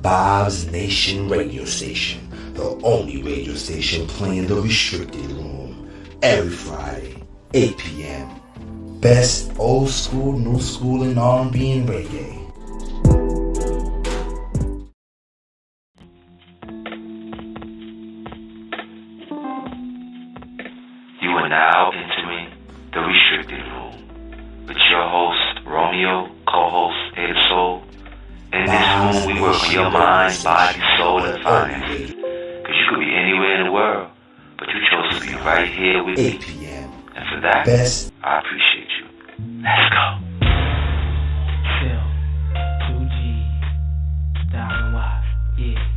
Bob's Nation radio station, the only radio station playing the Restricted Room every Friday, 8 p.m. Best old school, new school, and R&B and reggae. You are now entering the Restricted Room with your host, Romeo, co-host, Ada Soul. In this room, we work on your mind, body, soul, and finances. Because you could be anywhere in the world, but you chose to be right here with me. 8 p.m. And for that, I appreciate you. Let's go. Still, 2G, Diamond Watch, yeah.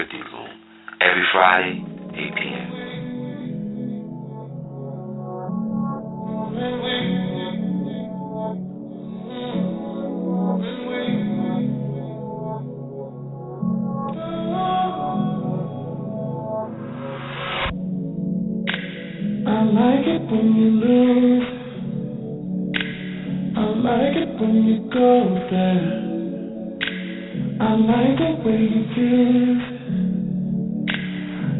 Restricted Room every Friday, 8 p.m. I like it when you lose. I like it when you go there. I like the way you feel.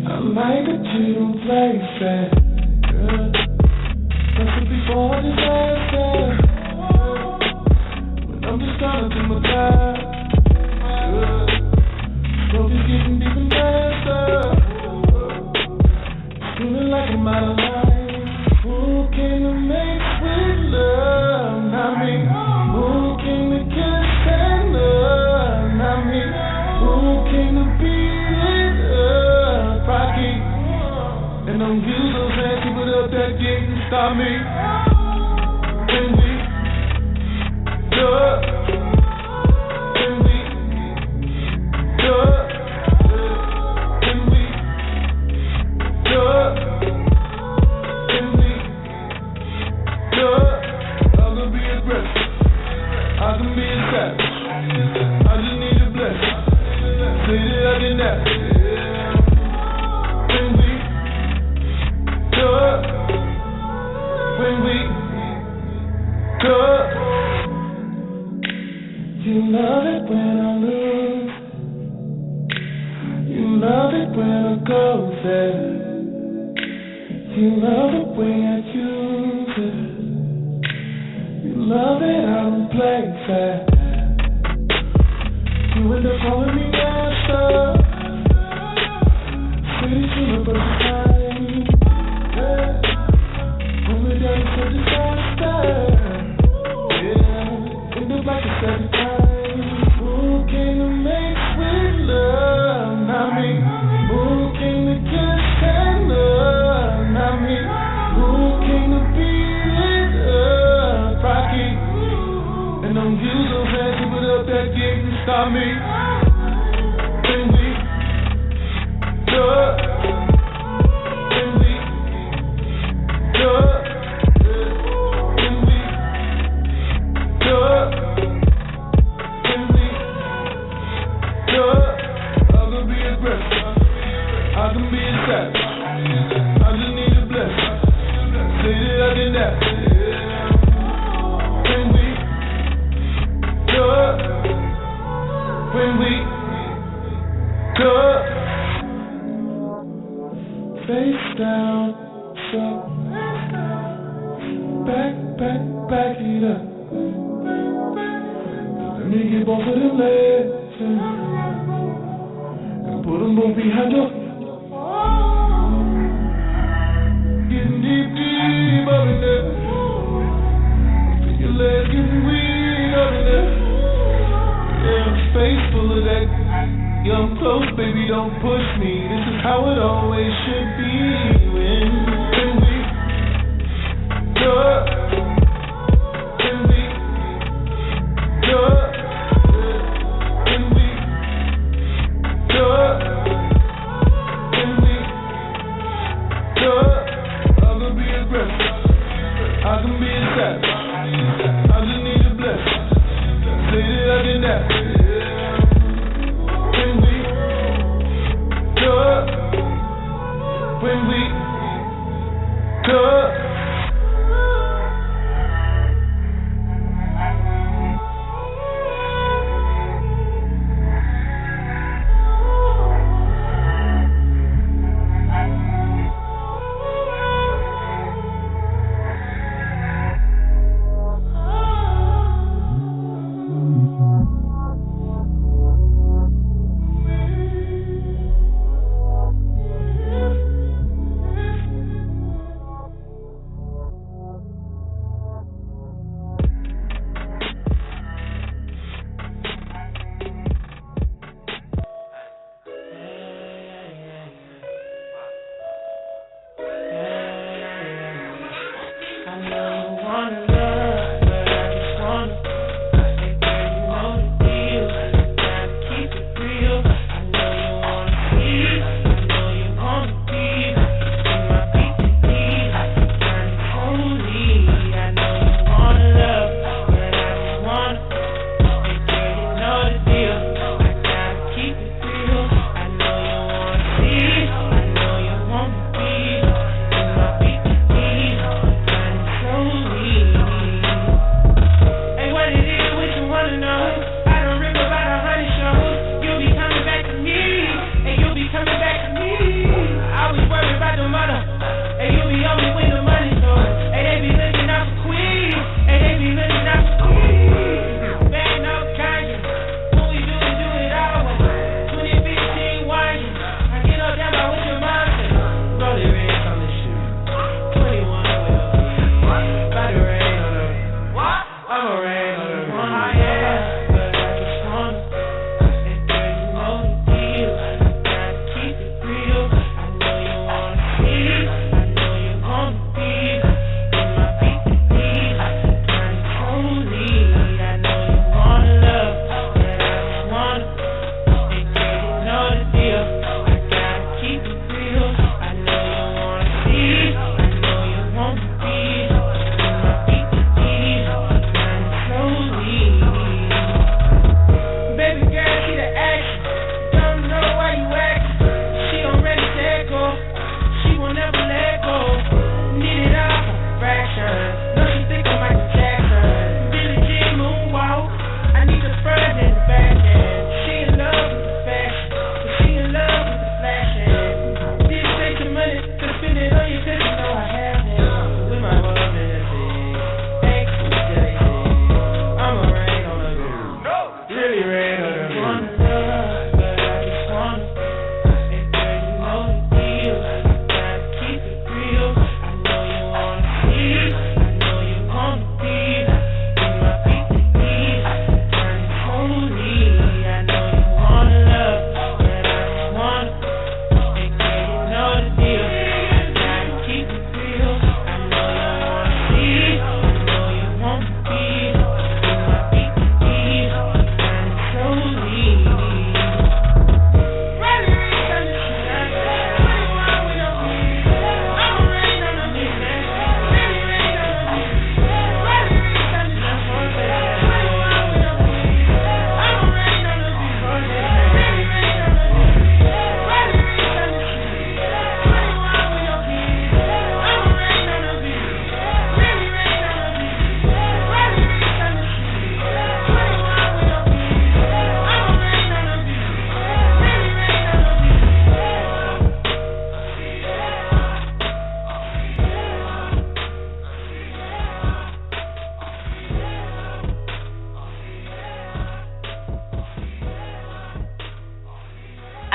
I like that you don't play fair. That's it before disaster. When I'm just trying to do my best. Love is getting deep and faster. Feeling like I'm out of line. Who can I make with love? Not me. Who can I kiss and love? Not me. Who can I beat it up? Rocky. And don't use those hands to put up that gate and stop me. When we go, when we go, when we go, when we go, I'm gonna be aggressive. I can be a savage. I just need a blessing. Say that I did that. When we go, when we go, you love it when I lose. You love it when I go there. You love the way I use it. You love it, I don't play fair. You end up calling me master. Say that you look but it's time. Yeah. When we're done, it's a disaster. Yeah. End up like it's every time. Who can I make with love? Not me. Who can I kiss and love? Not me. Who can I beat it up? Rocky. And don't use those hands to put up that gate and stop me. When we go, when we go, when we go, when we go, I can be aggressive. I can be a savage. I just need a blessing. Say that I did that. When we go, when we go, face down, so back it up. Let me get both of them legs and put them both behind you. Getting deep up in there. Feel your legs getting weak up in there. Yeah, space full of that. Young close, baby, don't push me. This is how it always should be. When we go, when we go, when we go, when we go, I can be aggressive. I can be a savage. I just need a blessing. Say that I did that. When we go, when we go,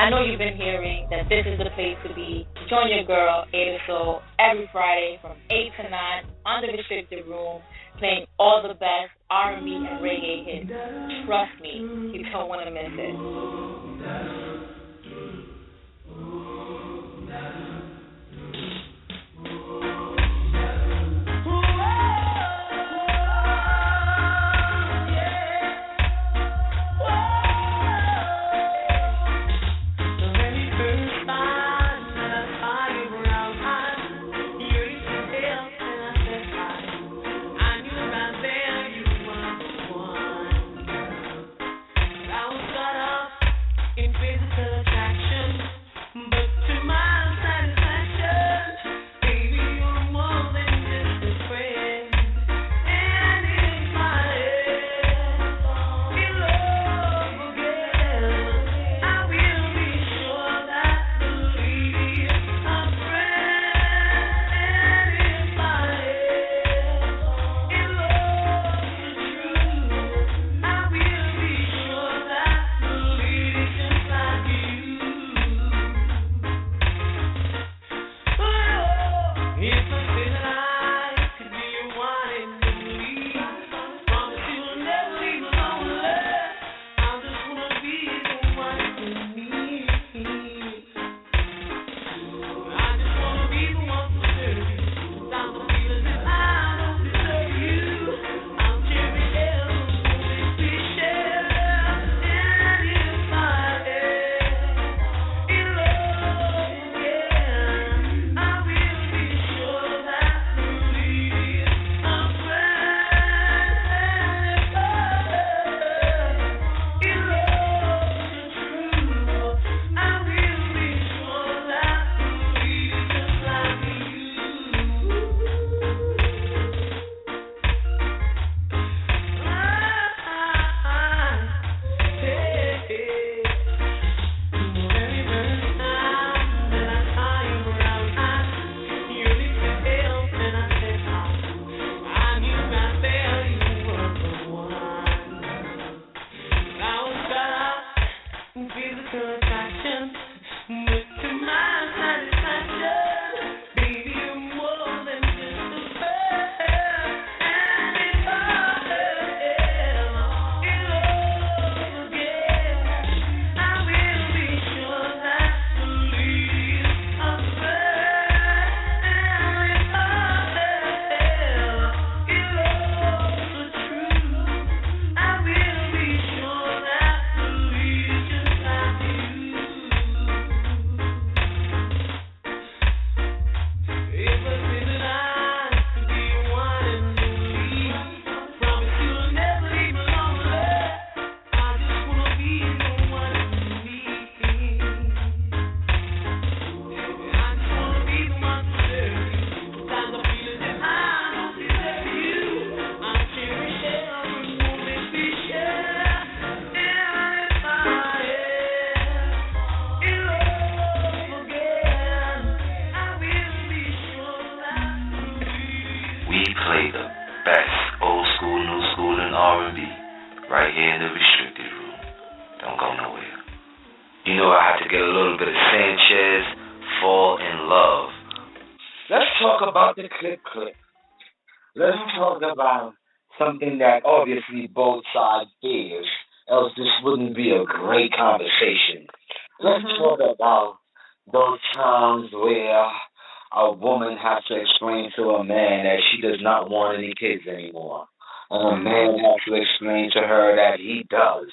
I know you've been hearing that this is the place to be. Join your girl, Ada Soul, every Friday from 8 to 9 on the Restricted Room, playing all the best R&B and reggae hits. Trust me, you don't want to miss it. right here in the restricted room. Don't go nowhere. You know I have to get a little bit of Sanchez, Fall in Love. Let's talk about the clip. Let's talk about something that obviously both sides fears, else this wouldn't be a great conversation. Let's talk about those times where a woman has to explain to a man that she does not want any kids anymore. And a man has to explain to her that he does.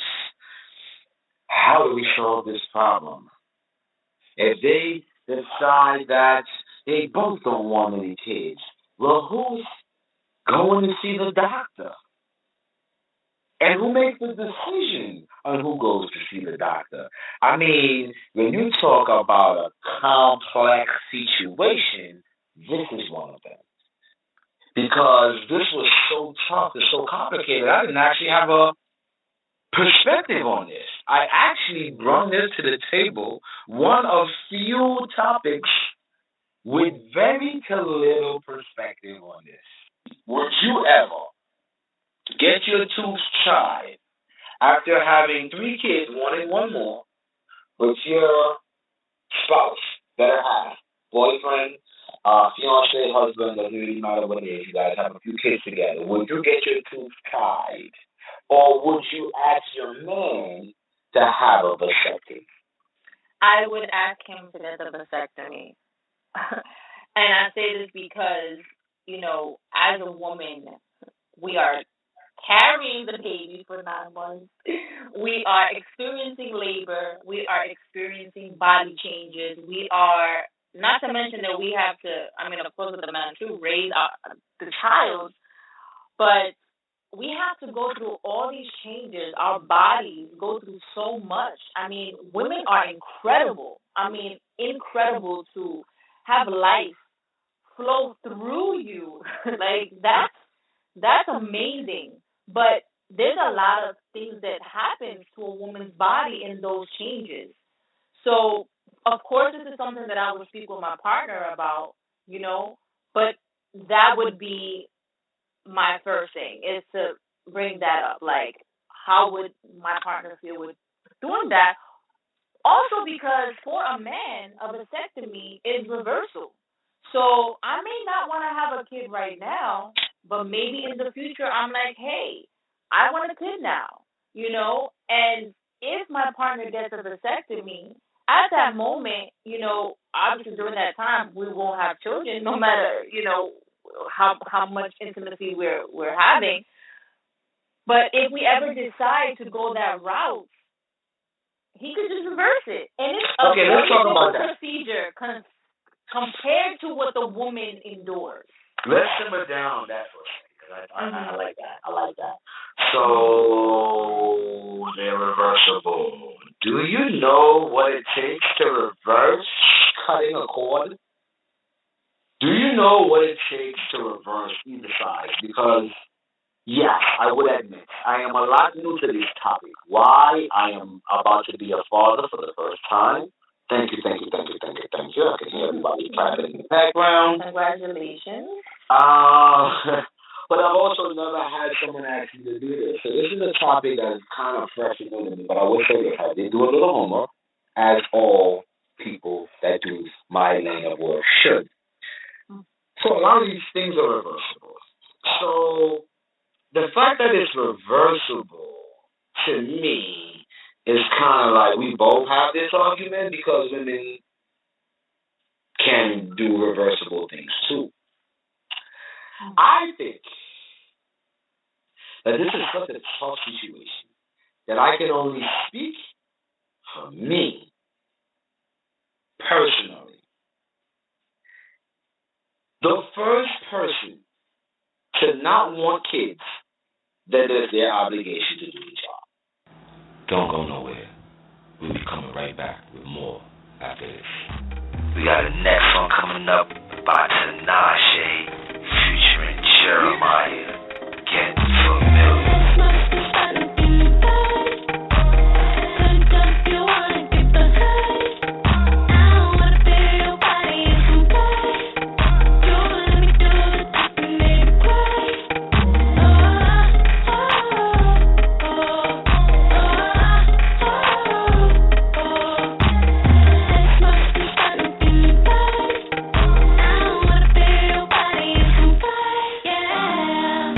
How do we solve this problem? If they decide that they both don't want any kids, well, who's going to see the doctor? And who makes the decision on who goes to see the doctor? I mean, when you talk about a complex situation, this is one of them. Because this was so tough and so complicated, I didn't actually have a perspective on this. I actually brought this to the table, one of few topics with very little perspective on this. Would you ever get your tubes tried after having 3 kids, wanting one more, with your spouse, better half, boyfriend, fiance, husband, doesn't really matter what it is. You guys have a few kids together. Would you get your tooth tied, or would you ask your man to have a vasectomy? I would ask him to get the vasectomy. And I say this because, as a woman, we are carrying the baby for 9 months. We are experiencing labor. We are experiencing body changes. We are, not to mention that we have to, of course, with the man too, raise the child, but we have to go through all these changes. Our bodies go through so much. Women are incredible. Incredible to have life flow through you. Like that's amazing. But there's a lot of things that happens to a woman's body in those changes. So of course this is something that I would speak with my partner about, but that would be my first thing is to bring that up. Like, how would my partner feel with doing that? Also, because for a man, a vasectomy is reversal. So I may not want to have a kid right now, but maybe in the future, I'm like, hey, I want a kid now, And if my partner gets a vasectomy, at that moment, obviously during that time, we won't have children, no matter, how much intimacy we're having. But if we ever decide to go that route, he could just reverse it, and it's a Okay, let's talk about that. procedure compared to what the woman endures. Let's simmer down on that for a second, because I like that. I like that. So they're reversible. Do you know what it takes to reverse cutting a cord? Do you know what it takes to reverse either side? Because, yes, I would admit, I am a lot new to this topic. Why? I am about to be a father for the first time. Thank you. I can hear everybody clapping in the background. Congratulations. But I've also never had someone ask me to do this. So this is a topic that is kind of fresh and new to me. But I will say this, I did do a little homework, as all people that do my line of work should. So a lot of these things are reversible. So the fact that it's reversible, to me, is kind of like we both have this argument because women can do reversible things too. I think that this is such a tough situation that I can only speak for me personally. The first person to not want kids, that is their obligation to do the job. Don't go nowhere. We'll be coming right back with more after this. We got the next one coming up by Tinashe featuring Jeremiah. Get familiar. Yeah.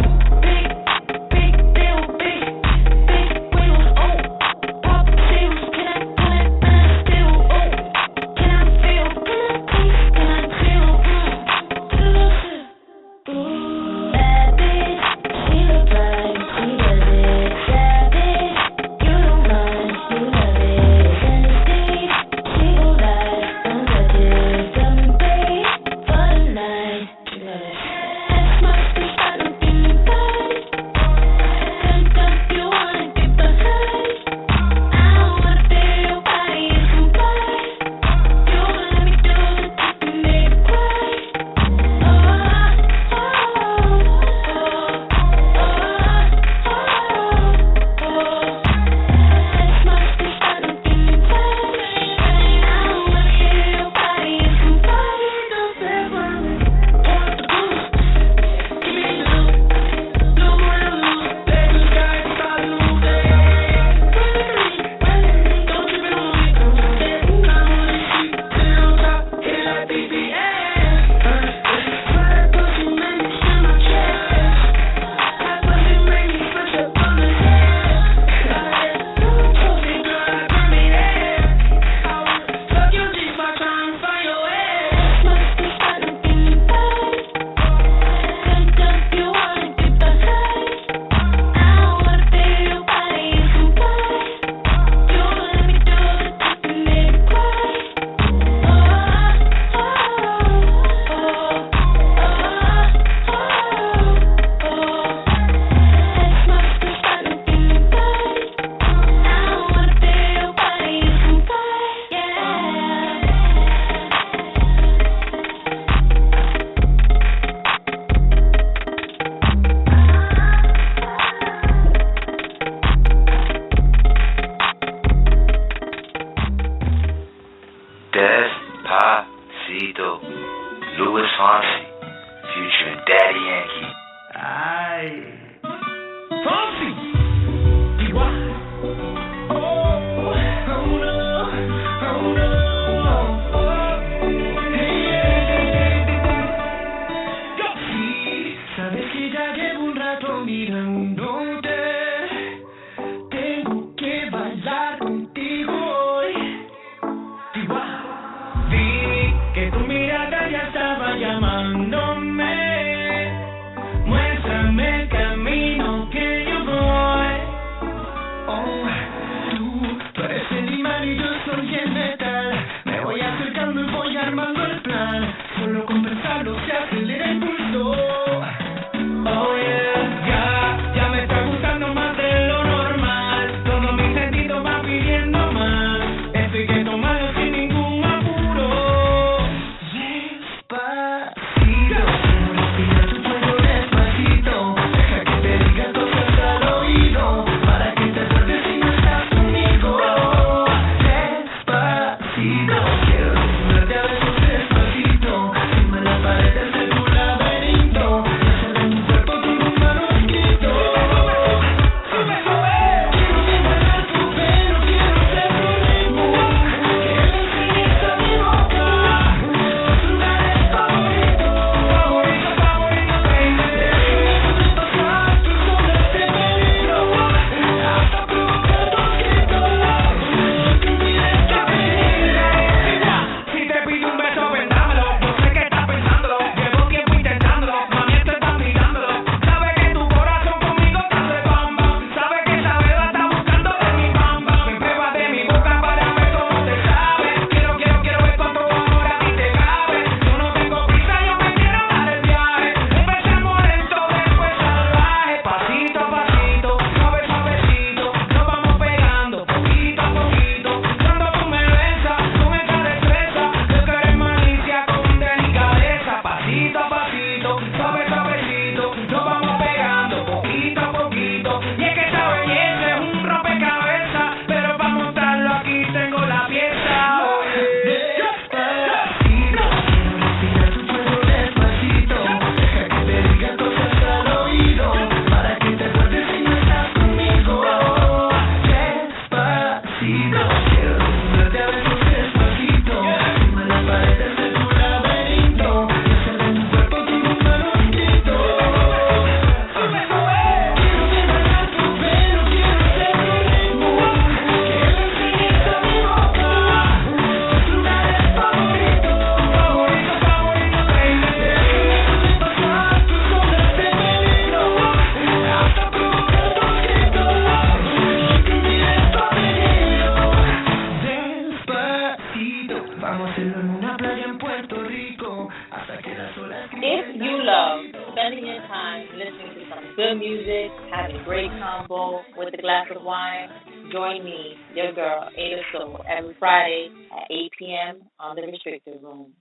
music, having great combo with a glass of wine. Join me, your girl, Ada Soul, every Friday at 8 p.m. on the Restricted Room.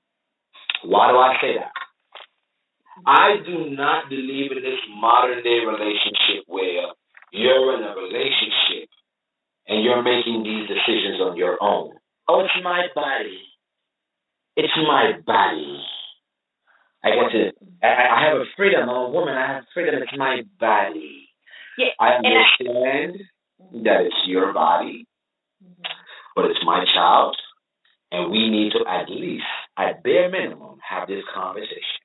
Why do I say that? I do not believe in this modern day relationship where you're in a relationship and you're making these decisions on your own. Oh, it's my body. It's my body. I have a freedom. I'm a woman. I have freedom. It's my body. Yeah, I understand that it's your body, but it's my child, and we need to at least, at bare minimum, have this conversation.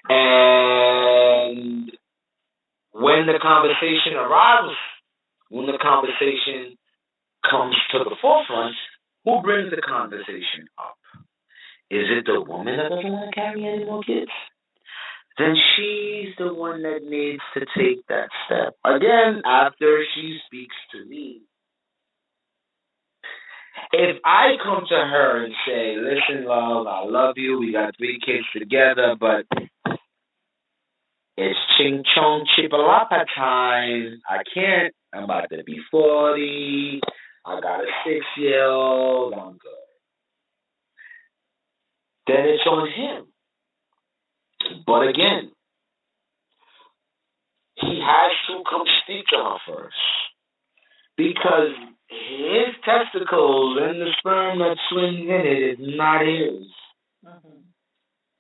And when the conversation arrives, when the conversation comes to the forefront, who brings the conversation up? Is it the woman that doesn't want to carry any more kids? Then she's the one that needs to take that step. Again, after she speaks to me. If I come to her and say, listen, love, I love you, we got 3 kids together, but it's ching chong chipalapa time. I can't. I'm about to be 40. I got a 6-year-old. I'm good. Then it's on him. But again, he has to come speak to her first. Because his testicles and the sperm that swims in it is not his.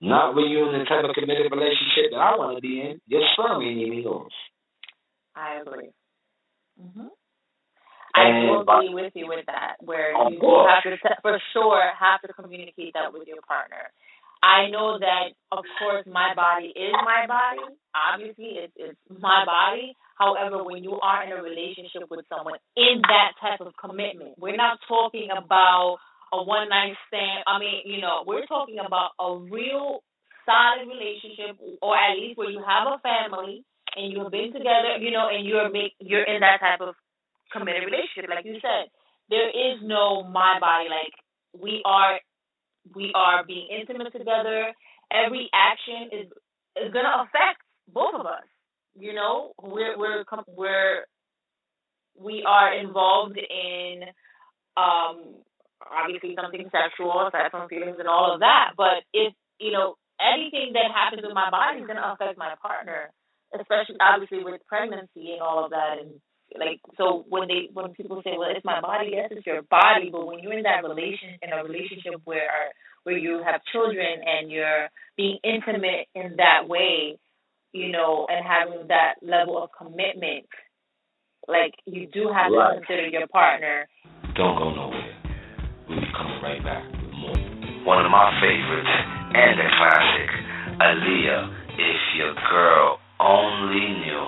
Not when you're in the type of committed relationship that I want to be in. Your sperm ain't even yours. I agree. I totally with you with that, where you have to, for sure, have to communicate that with your partner. I know that, of course, my body is my body. Obviously, it's my body. However, when you are in a relationship with someone in that type of commitment, we're not talking about a one-night stand. I mean, we're talking about a real solid relationship, or at least where you have a family and you have been together, and you're in that type of committed relationship. Like you said, there is no my body. Like we are being intimate together. Every action is gonna affect both of us. We are involved in obviously something sexual, sexual feelings, and all of that. But if anything that happens with my body is gonna affect my partner, especially obviously with pregnancy and all of that. And so when people say, well, it's my body, yes, it's your body, but when you're in a relationship where you have children and you're being intimate in that way, and having that level of commitment, you do have to consider your partner. Don't go nowhere. We'll be coming right back with more. One of my favorites and a classic, Aaliyah, If Your Girl Only Knew.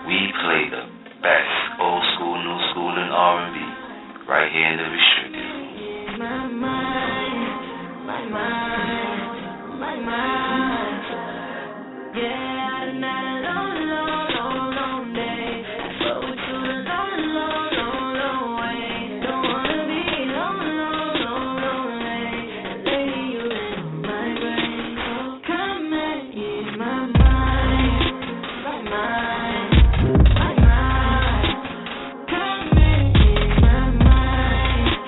We play the best old school, new school, and R&B right here in the Restricted Room. My mind. Yeah, I had a long day. But we took a long way. Don't wanna be lonely. Lady, you in my brain. So come and ease my mind. Come and ease my mind.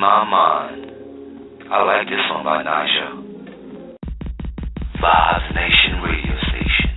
my mind. I like this one by Naja. Vibes Nation Radio Station.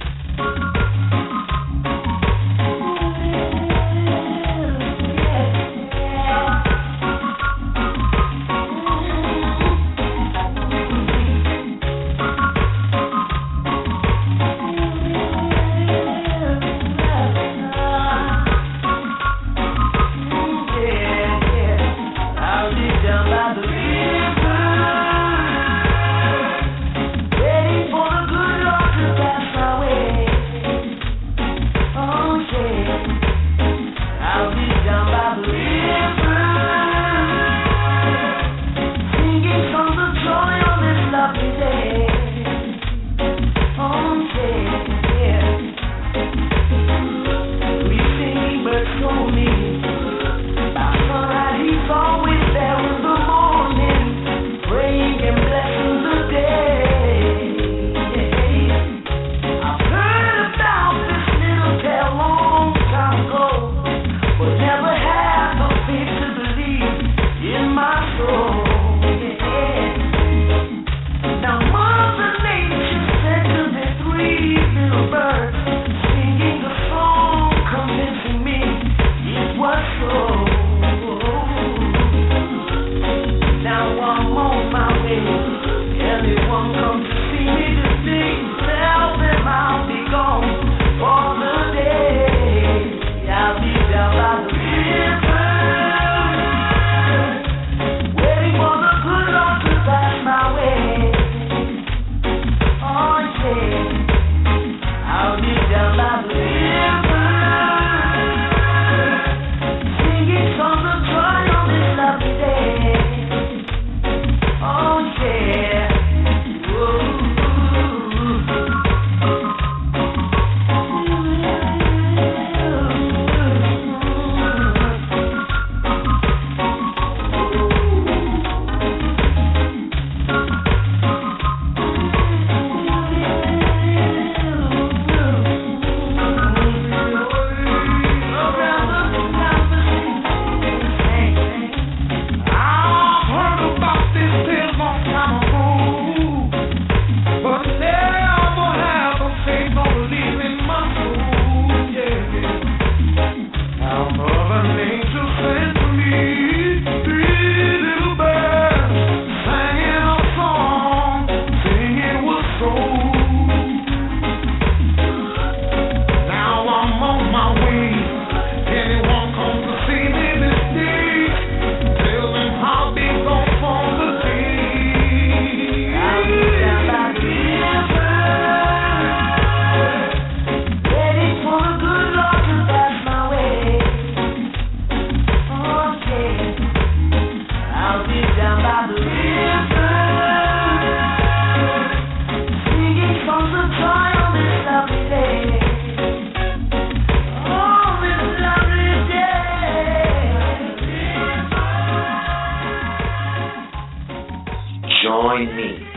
Join me,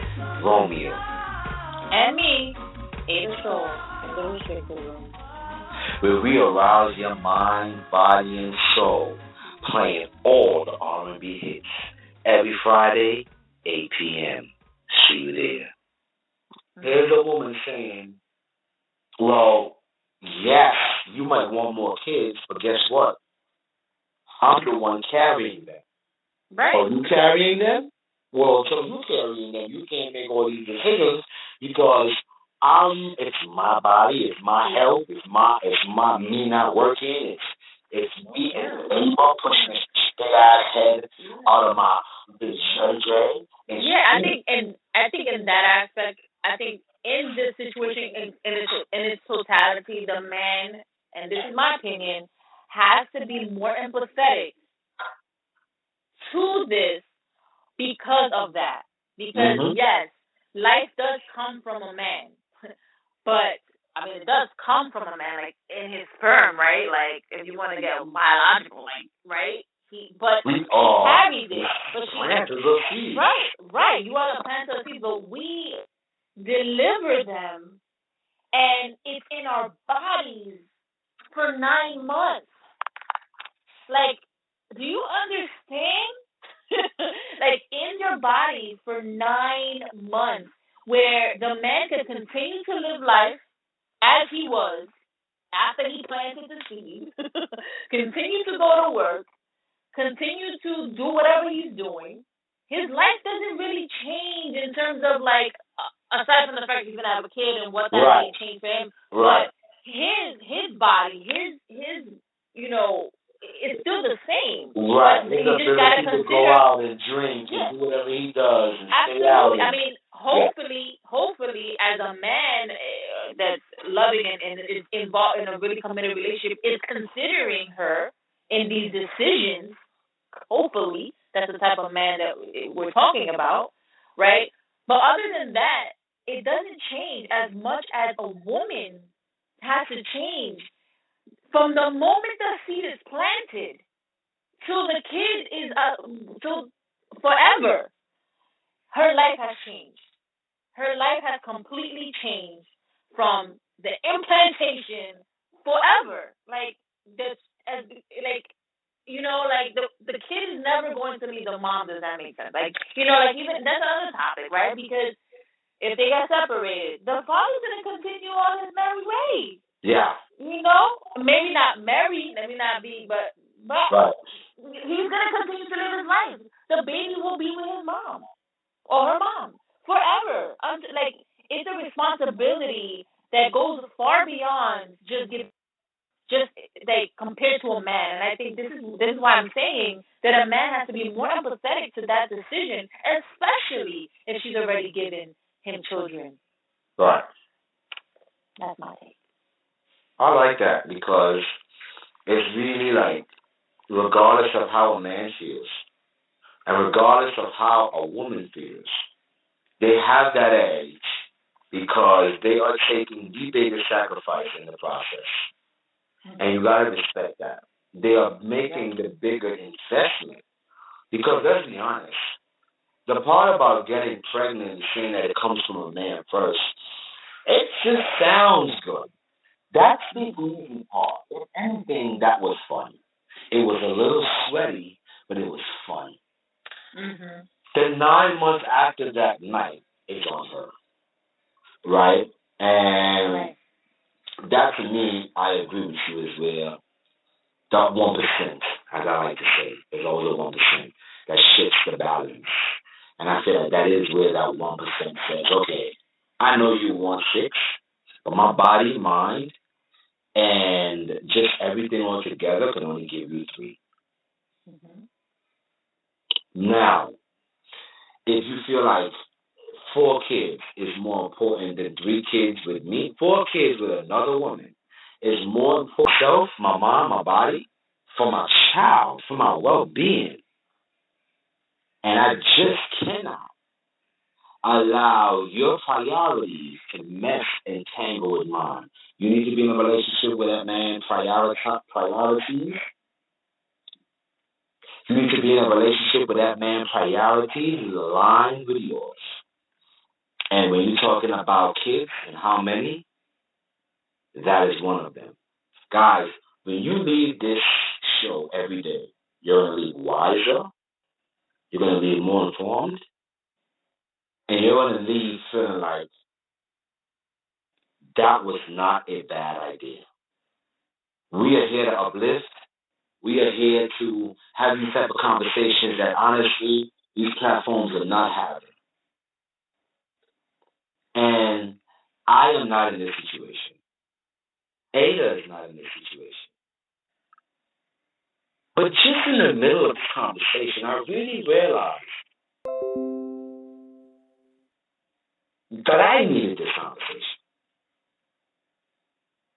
Romeo. And me, Ada Soul, in the restricted room. Where we arouse your mind, body, and soul, playing all the R&B hits every Friday, 8 p.m. See you there. There's a woman saying, well, yes, you might want more kids, but guess what? I'm the one carrying them. Right. Are you carrying them? Well, until you carrying them, you can't make all these decisions because it's my body, it's my health, it's my me not working, it's me and people pushing this big ass head out of my big surgery. Yeah, I think in that aspect, I think in this situation, in its totality, the man, and this is my opinion, has to be more empathetic to this because of that. Because yes, life does come from a man, but I mean it does come from a man, like in his sperm, right? Like if you want to get biological, like right. He carries it, but right. You are the plant of the seed, but we deliver them, and it's in our bodies for 9 months. Like, do you understand? like in your body for 9 months, where the man could continue to live life as he was after he planted the seed, continue to go to work, continue to do whatever he's doing. His life doesn't really change in terms of like, aside from the fact he's gonna have a kid and what that may change for him, but his body, his it's still the same. Right. But His you just gotta ability to consider. go out and drink and do whatever he does and stay out. Absolutely. I mean, hopefully, as a man that's loving and is involved in a really committed relationship, is considering her in these decisions. Hopefully, that's the type of man that we're talking about, right? But other than that, it doesn't change as much as a woman has to change from the moment the seed is planted till the kid is till forever. Her life has changed. Her life has completely changed from the implantation forever. Like the as like like the kid is never going to be the mom. Does that make sense? Like like even that's another topic, right? Because if they get separated, the father's gonna continue on his merry way. Yeah. Maybe not married, maybe not be, but right. He's gonna continue to live his life. The baby will be with his mom or her mom forever. Like it's a responsibility that goes far beyond just like compared to a man. And I think this is why I'm saying that a man has to be more empathetic to that decision, especially if she's already given him children. Right. That's my take. I like that because it's really like, regardless of how a man feels and regardless of how a woman feels, they have that edge because they are taking the biggest sacrifice in the process. And you got to respect that. They are making the bigger investment. Because let's be honest, the part about getting pregnant and saying that it comes from a man first, it just sounds good. That's the easy part. If anything, that was fun. It was a little sweaty, but it was fun. Mm-hmm. The 9 months after that night is on her. Right? And that, to me, I agree with you as well. That 1%, as I like to say, is always a 1% that shifts the balance. And I feel like that is where that 1% says, okay, I know you want 6, but my body, mind, and just everything all together can only give you 3. Mm-hmm. Now, if you feel like 4 kids is more important than 3 kids with me, 4 kids with another woman is more important for myself, my mind, my body, for my child, for my well-being. And I just cannot allow your priorities to mess and tangle with mine. You need to be in a relationship with that man's priorities. You need to be in a relationship with that man's priorities is aligned with yours. And when you're talking about kids and how many, that is one of them. Guys, when you leave this show every day, you're going to leave wiser, you're going to leave more informed, and you're going to leave feeling like that was not a bad idea. We are here to uplift. We are here to have these type of conversations that honestly these platforms are not having. And I am not in this situation. Ada is not in this situation. But just in the middle of this conversation, I really realized that I needed this conversation.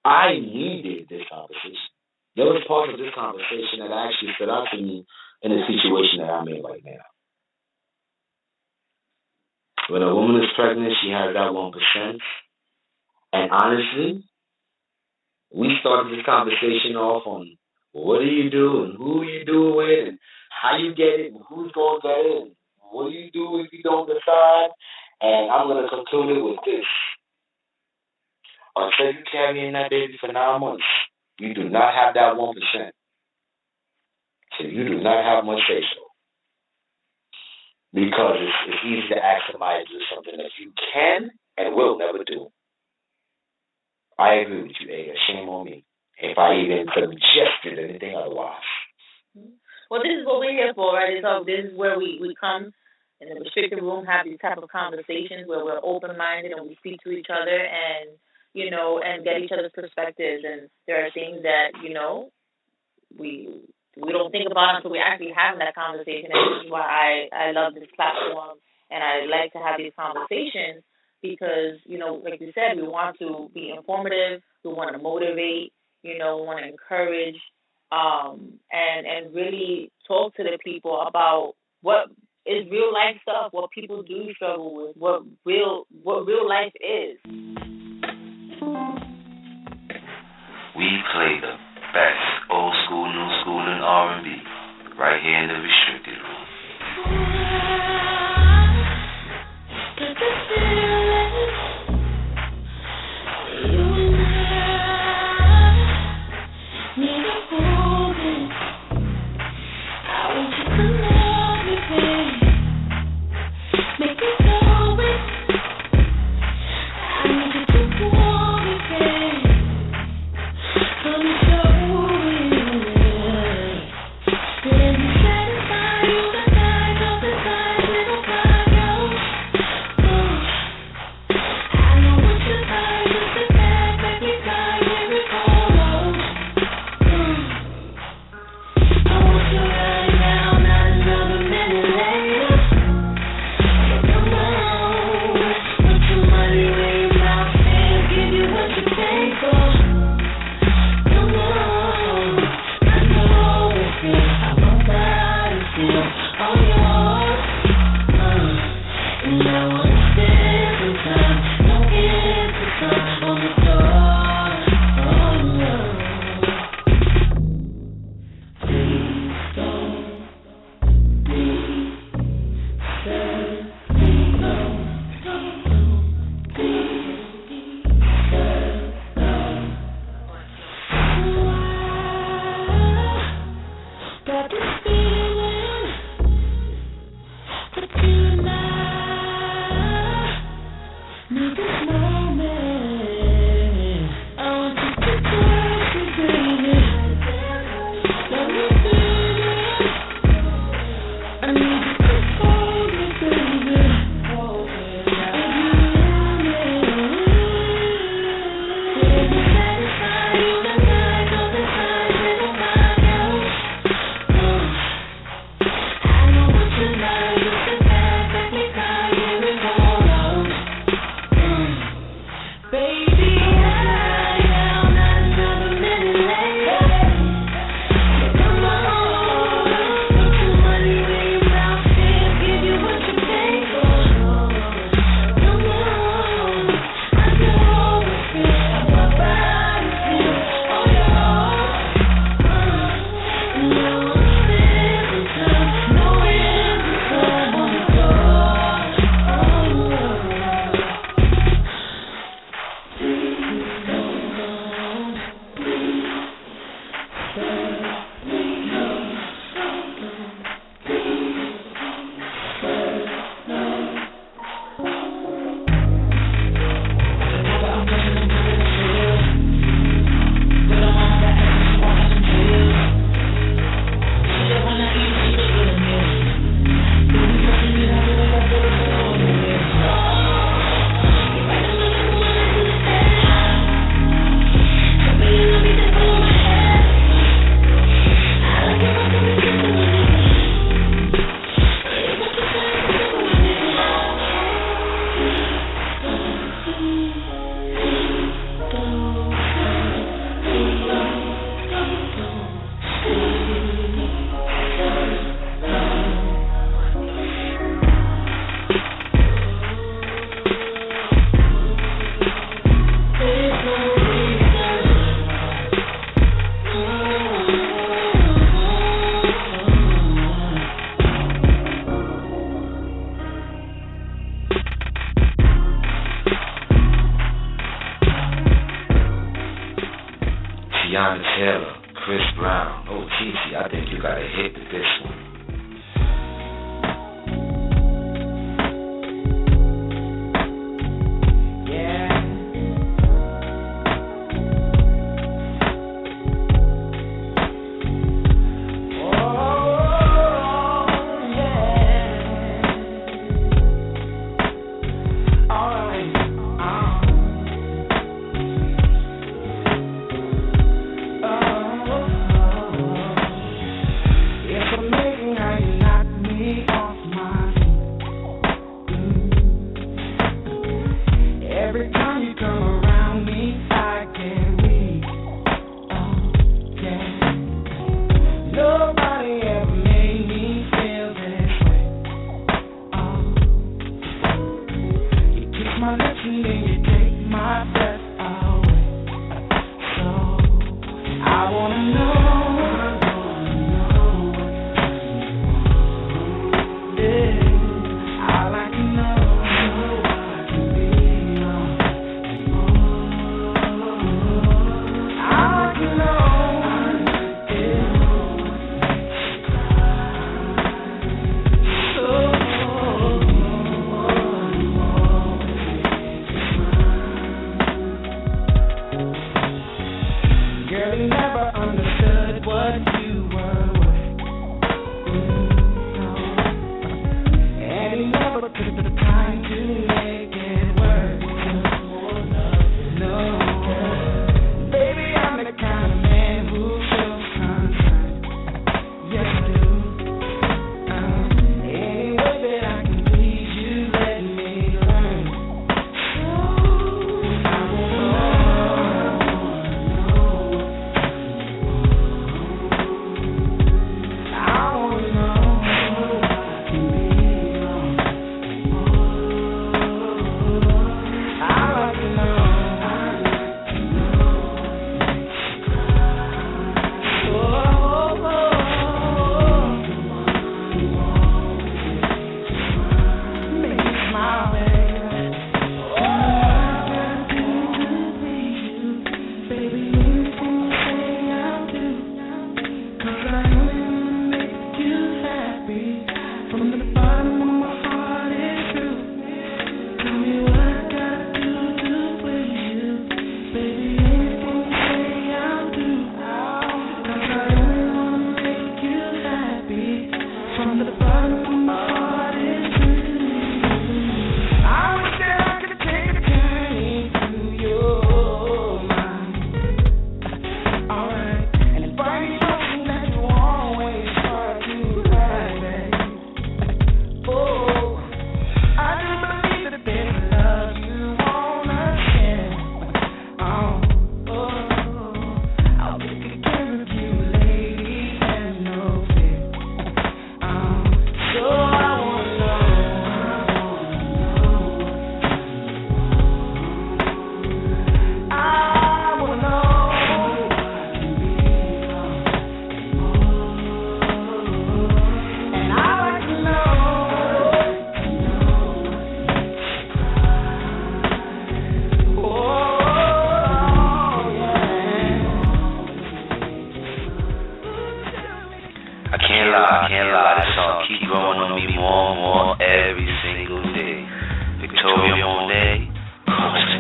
I needed this conversation. There was parts of this conversation that actually stood out to me in the situation that I'm in right now. When a woman is pregnant, she has that 1%. And honestly, we started this conversation off on what do you do and who you do it with and how you get it and who's going to get it and what do you do if you don't decide. And I'm going to conclude it with this. Until you carry in that baby for 9 months, you do not have that 1%. So you do not have much say-so. because it's easy to ask somebody to do something that you can and will never do. I agree with you, Ada. Shame on me if I even suggested anything otherwise. Well, this is what we're here for, right? So this is where we come in the restricted room, have these type of conversations where we're open-minded and we speak to each other and, you know, and get each other's perspectives. And there are things that, you know, we don't think about until we actually have that conversation. And this is why I love this platform and I like to have these conversations because, you know, like you said, we want to be informative, we want to motivate, you know, we want to encourage, and really talk to the people about what is real life stuff, what people do struggle with, what real life is. We play the best old school, new school, and R&B right here in the restricted room. I can't lie, this song keep growing on me more and more every single day. Victoria Monet, Coast.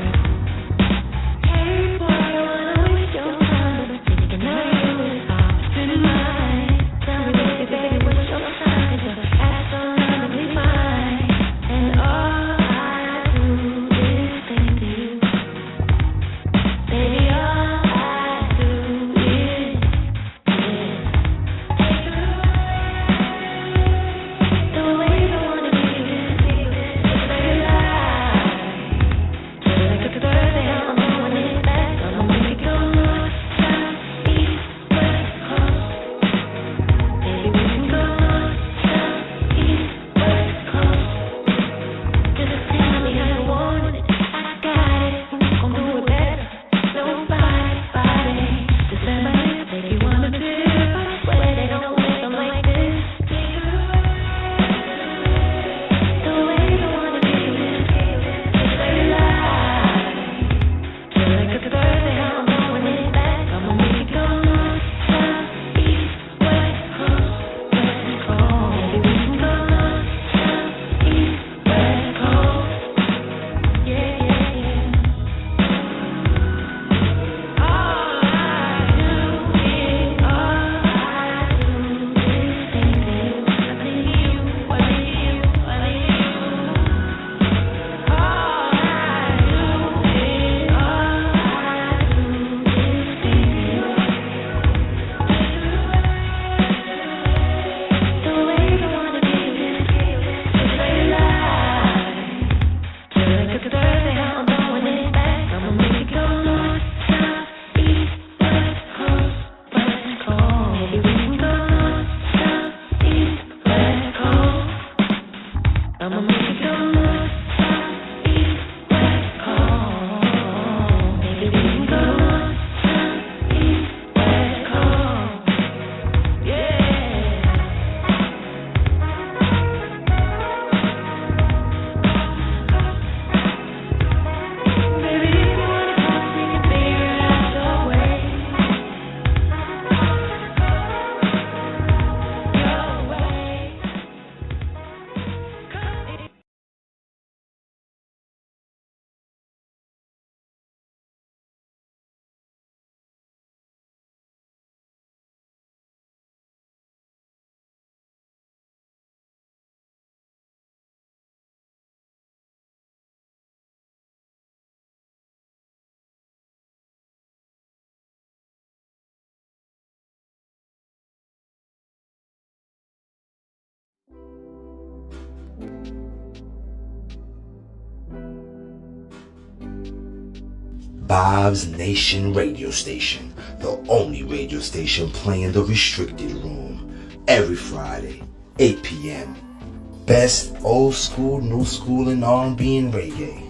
Hey boy, I wanna waste your time, but thinking of you is spinning mine. Tell me, baby, what's your sign? 'Cause your ass so lovely fine, and all I do is think of you. Baby, all I do is the way you wanna be with me, it's very light. Like a Thursday, I'm going it back. I'ma make it go north, south, east, west, coast. Baby, we can go north, south, east, west, coast. Just tell me how you want it. I got it. Who's gon' do it better? Nobody. December, take you on a trip. Where they don't make them like this. The way you wanna be with me, it's very light. Like a Thursday, I'm going it back. I'ma make it go north, south, east, west, coast, west, coast. Baby, we can go north, south, east, west, coast. Yeah, yeah, yeah. All I do is think of you. I think of you, I think of you, I think of you. All I do is think of you. The way you wanna be with me, it's very light. Like a Thursday, I'm going it back. I'ma make it go north, south, east, west, coast, west, coast. Maybe we can go north, south, east, west, coast. I'ma make it go north, south, east, west, coast. Maybe we can go north, south, east, west, coast. Yeah. Baby, if you wanna come, we can figure it out your way. Your way. Bob's Nation radio station, the only radio station playing the restricted room every Friday, 8 p.m. Best old school, new school, and R&B and reggae.